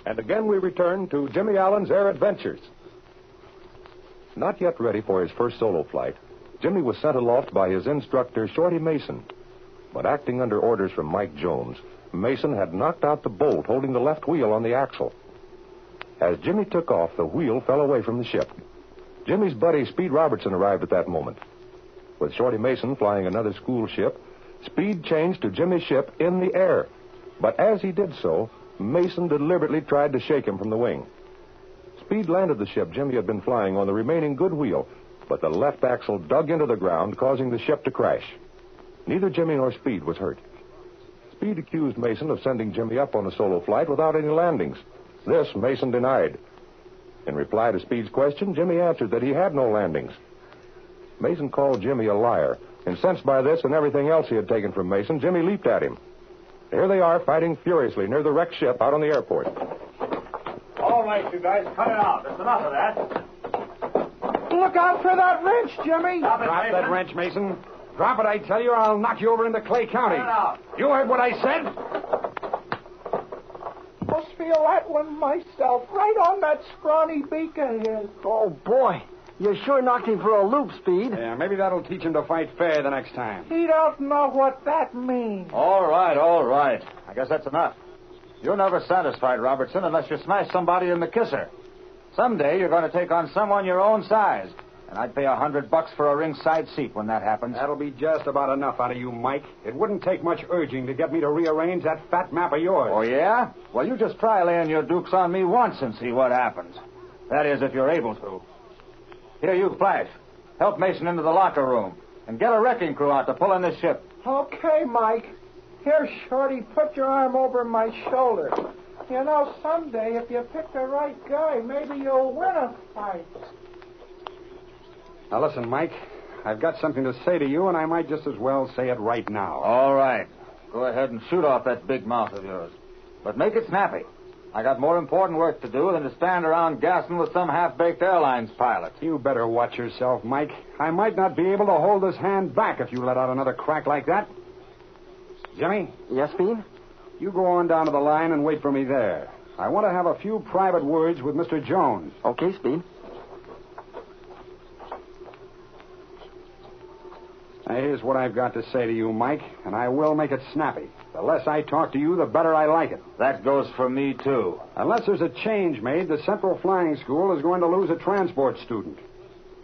And again we return to Jimmy Allen's air adventures. Not yet ready for his first solo flight, Jimmy was sent aloft by his instructor, Shorty Mason. But acting under orders from Mike Jones, Mason had knocked out the bolt holding the left wheel on the axle. As Jimmy took off, the wheel fell away from the ship. Jimmy's buddy, Speed Robertson, arrived at that moment. With Shorty Mason flying another school ship, Speed changed to Jimmy's ship in the air. But as he did so, Mason deliberately tried to shake him from the wing. Speed landed the ship Jimmy had been flying on the remaining good wheel, but the left axle dug into the ground, causing the ship to crash. Neither Jimmy nor Speed was hurt. Speed accused Mason of sending Jimmy up on a solo flight without any landings. This Mason denied. In reply to Speed's question, Jimmy answered that he had no landings. Mason called Jimmy a liar. Incensed by this and everything else he had taken from Mason, Jimmy leaped at him. Here they are, fighting furiously near the wrecked ship out on the airport. All right, you guys, cut it out. There's enough of that. Look out for that wrench, Jimmy. Drop that wrench, Mason. Drop it, I tell you, or I'll knock you over into Clay County. Cut it out. You heard what I said? Must feel that one myself, right on that scrawny beak of his. Oh, boy. You sure knocked him for a loop, Speed. Yeah, maybe that'll teach him to fight fair the next time. He don't know what that means. All right. I guess that's enough. You're never satisfied, Robertson, unless you smash somebody in the kisser. Someday you're going to take on someone your own size. And I'd pay $100 for a ringside seat when that happens. That'll be just about enough out of you, Mike. It wouldn't take much urging to get me to rearrange that fat map of yours. Oh, yeah? Well, you just try laying your dukes on me once and see what happens. That is, if you're able to. Here, you, Flash. Help Mason into the locker room. And get a wrecking crew out to pull in this ship. Okay, Mike. Here, Shorty, put your arm over my shoulder. You know, someday, if you pick the right guy, maybe you'll win a fight. Now, listen, Mike. I've got something to say to you, and I might just as well say it right now. All right. Go ahead and shoot off that big mouth of yours. But make it snappy. I got more important work to do than to stand around gassing with some half-baked airlines pilot. You better watch yourself, Mike. I might not be able to hold this hand back if you let out another crack like that. Jimmy? Yes, Speed? You go on down to the line and wait for me there. I want to have a few private words with Mr. Jones. Okay, Speed. Now, here's what I've got to say to you, Mike, and I will make it snappy. The less I talk to you, the better I like it. That goes for me, too. Unless there's a change made, the Central Flying School is going to lose a transport student.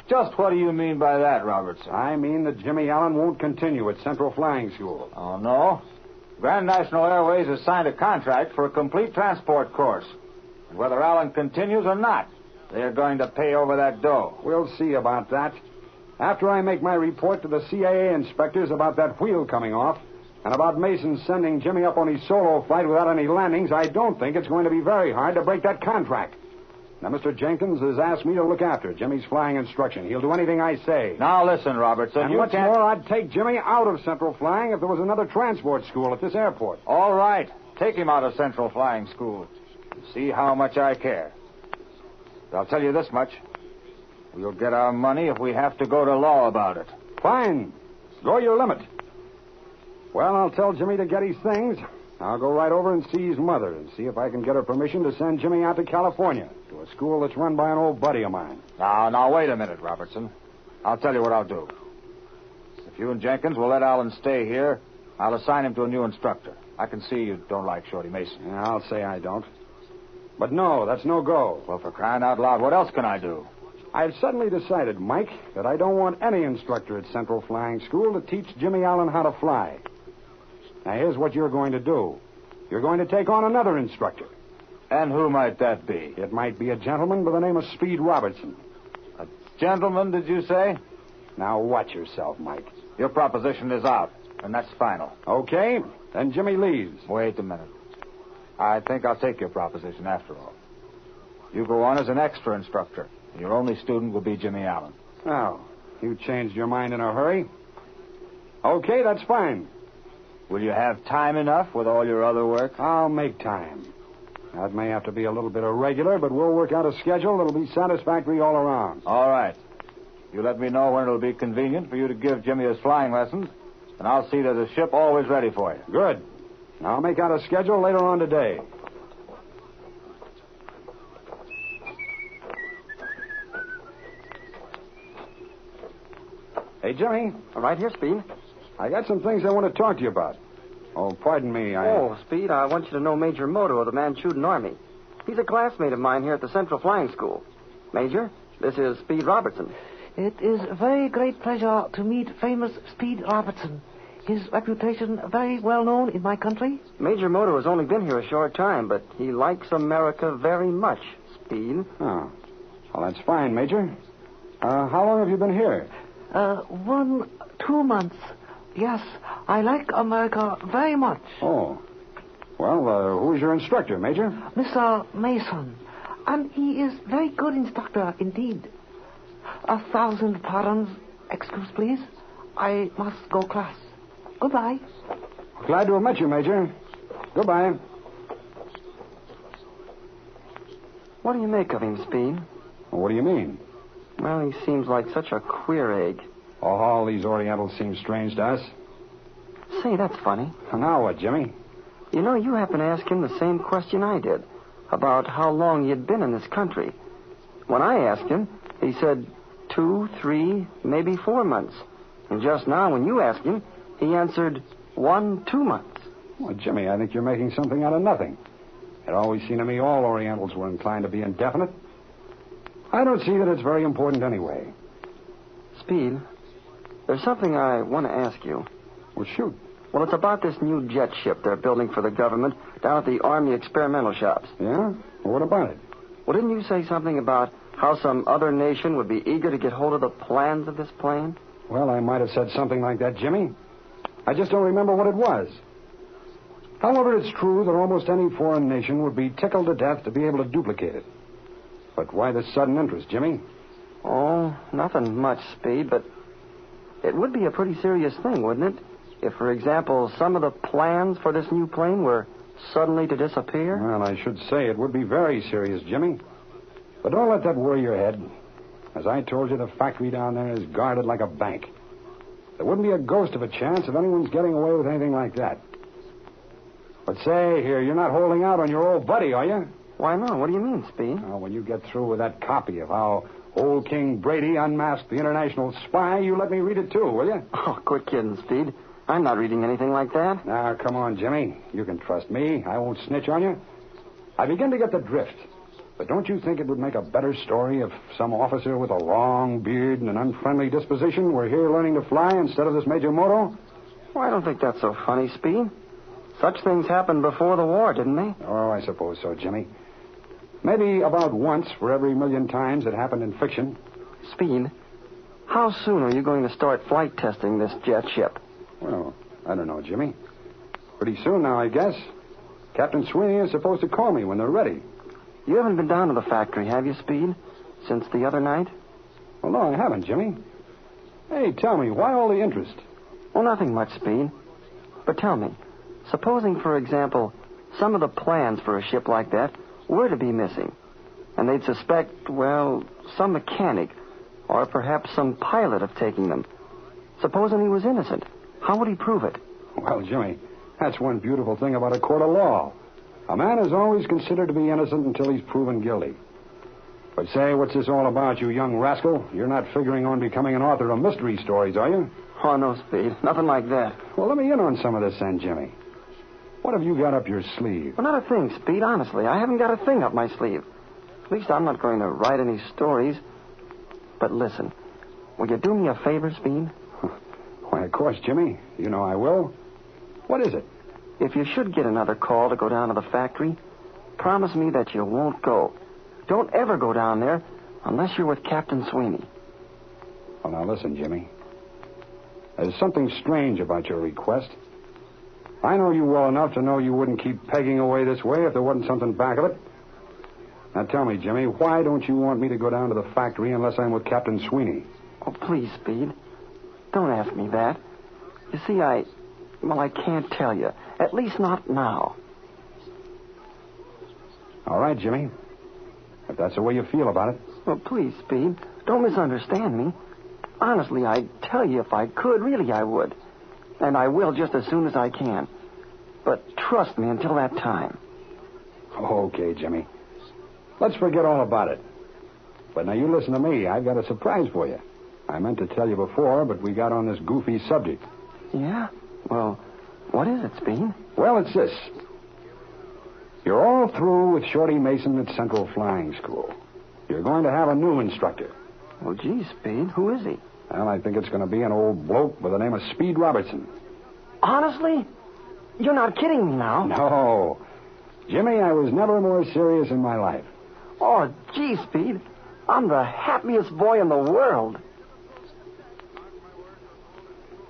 Just what do you mean by that, Robertson? I mean that Jimmy Allen won't continue at Central Flying School. Oh, no? Grand National Airways has signed a contract for a complete transport course. And whether Allen continues or not, they're going to pay over that dough. We'll see about that. After I make my report to the CAA inspectors about that wheel coming off, and about Mason sending Jimmy up on his solo flight without any landings, I don't think it's going to be very hard to break that contract. Now, Mr. Jenkins has asked me to look after Jimmy's flying instruction. He'll do anything I say. Now, listen, Robertson. And what's more, I'd take Jimmy out of Central Flying if there was another transport school at this airport. All right. Take him out of Central Flying School. See how much I care. But I'll tell you this much. We'll get our money if we have to go to law about it. Fine. Go your limit. Well, I'll tell Jimmy to get his things. I'll go right over and see his mother and see if I can get her permission to send Jimmy out to California, to a school that's run by an old buddy of mine. Now, wait a minute, Robertson. I'll tell you what I'll do. If you and Jenkins will let Allen stay here, I'll assign him to a new instructor. I can see you don't like Shorty Mason. Yeah, I'll say I don't. But no, that's no go. Well, for crying out loud, what else can I do? I've suddenly decided, Mike, that I don't want any instructor at Central Flying School to teach Jimmy Allen how to fly. Now, here's what you're going to do. You're going to take on another instructor. And who might that be? It might be a gentleman by the name of Speed Robertson. A gentleman, did you say? Now, watch yourself, Mike. Your proposition is out, and that's final. Okay, then Jimmy leaves. Wait a minute. I think I'll take your proposition after all. You go on as an extra instructor. Your only student will be Jimmy Allen. Oh, you changed your mind in a hurry? Okay, that's fine. Will you have time enough with all your other work? I'll make time. That may have to be a little bit irregular, but we'll work out a schedule that'll be satisfactory all around. All right. You let me know when it'll be convenient for you to give Jimmy his flying lessons, and I'll see that the ship always ready for you. Good. I'll make out a schedule later on today. Jimmy. Right here, Speed. I got some things I want to talk to you about. Oh, pardon me. Oh, Speed, I want you to know Major Moto of the Manchurian Army. He's a classmate of mine here at the Central Flying School. Major, this is Speed Robertson. It is a very great pleasure to meet famous Speed Robertson. His reputation very well known in my country. Major Moto has only been here a short time, but he likes America very much, Speed. Oh. Well, that's fine, Major. How long have you been here? 2 months. Yes, I like America very much. Oh. Well, who's your instructor, Major? Mr. Mason. And he is very good instructor indeed. 1,000 pardons. Excuse, please. I must go class. Goodbye. Glad to have met you, Major. Goodbye. What do you make of him, Speed? Well, what do you mean? Well, he seems like such a queer egg. Oh, all these Orientals seem strange to us. Say, that's funny. Now what, Jimmy? You know, you happened to ask him the same question I did, about how long he had been in this country. When I asked him, he said 2, 3, maybe 4 months. And just now, when you asked him, he answered 1, 2 months. Well, Jimmy, I think you're making something out of nothing. It always seemed to me all Orientals were inclined to be indefinite. I don't see that it's very important anyway. Speed, there's something I want to ask you. Well, shoot. Well, it's about this new jet ship they're building for the government down at the Army experimental shops. Yeah? Well, what about it? Well, didn't you say something about how some other nation would be eager to get hold of the plans of this plane? Well, I might have said something like that, Jimmy. I just don't remember what it was. However, it's true that almost any foreign nation would be tickled to death to be able to duplicate it. But why this sudden interest, Jimmy? Oh, nothing much, Speed, but it would be a pretty serious thing, wouldn't it? If, for example, some of the plans for this new plane were suddenly to disappear? Well, I should say it would be very serious, Jimmy. But don't let that worry your head. As I told you, the factory down there is guarded like a bank. There wouldn't be a ghost of a chance of anyone's getting away with anything like that. But say, here, you're not holding out on your old buddy, are you? Why not? What do you mean, Speed? Well, when you get through with that copy of how old King Brady unmasked the international spy, you let me read it too, will you? Oh, quit kidding, Speed. I'm not reading anything like that. Now, come on, Jimmy. You can trust me. I won't snitch on you. I begin to get the drift. But don't you think it would make a better story if some officer with a long beard and an unfriendly disposition were here learning to fly instead of this Major Moto? Well, I don't think that's so funny, Speed. Such things happened before the war, didn't they? Oh, I suppose so, Jimmy. Maybe about once for every million times it happened in fiction. Speed, how soon are you going to start flight testing this jet ship? Well, I don't know, Jimmy. Pretty soon now, I guess. Captain Sweeney is supposed to call me when they're ready. You haven't been down to the factory, have you, Speed? Since the other night? Well, no, I haven't, Jimmy. Hey, tell me, why all the interest? Well, nothing much, Speed. But tell me, supposing, for example, some of the plans for a ship like that were to be missing, and they'd suspect, well, some mechanic or perhaps some pilot of taking them. Supposing he was innocent, how would he prove it? Well, Jimmy, that's one beautiful thing about a court of law. A man is always considered to be innocent until he's proven guilty. But say, what's this all about, you young rascal? You're not figuring on becoming an author of mystery stories, are you? Oh, no, Speed. Nothing like that. Well, let me in on some of this then, Jimmy. What have you got up your sleeve? Well, not a thing, Speed, honestly. I haven't got a thing up my sleeve. At least I'm not going to write any stories. But listen, will you do me a favor, Speed? Why, of course, Jimmy. You know I will. What is it? If you should get another call to go down to the factory, promise me that you won't go. Don't ever go down there unless you're with Captain Sweeney. Well, now listen, Jimmy. There's something strange about your request. I know you well enough to know you wouldn't keep pegging away this way if there wasn't something back of it. Now tell me, Jimmy, why don't you want me to go down to the factory unless I'm with Captain Sweeney? Oh, please, Speed. Don't ask me that. You see, I can't tell you. At least not now. All right, Jimmy. If that's the way you feel about it. Well, please, Speed, don't misunderstand me. Honestly, I'd tell you if I could. Really, I would. And I will just as soon as I can. But trust me until that time. Okay, Jimmy. Let's forget all about it. But now you listen to me. I've got a surprise for you. I meant to tell you before, but we got on this goofy subject. Yeah? Well, what is it, Speed? Well, it's this. You're all through with Shorty Mason at Central Flying School. You're going to have a new instructor. Well, gee, Speed, who is he? Well, I think it's going to be an old bloke by the name of Speed Robertson. Honestly? You're not kidding me now. No. Jimmy, I was never more serious in my life. Oh, gee, Speed. I'm the happiest boy in the world.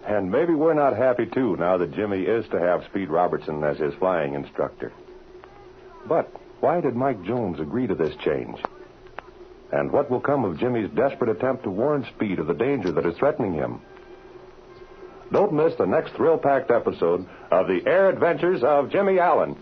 And maybe we're not happy, too, now that Jimmy is to have Speed Robertson as his flying instructor. But why did Mike Jones agree to this change? And what will come of Jimmy's desperate attempt to warn Speed of the danger that is threatening him? Don't miss the next thrill-packed episode of The Air Adventures of Jimmy Allen.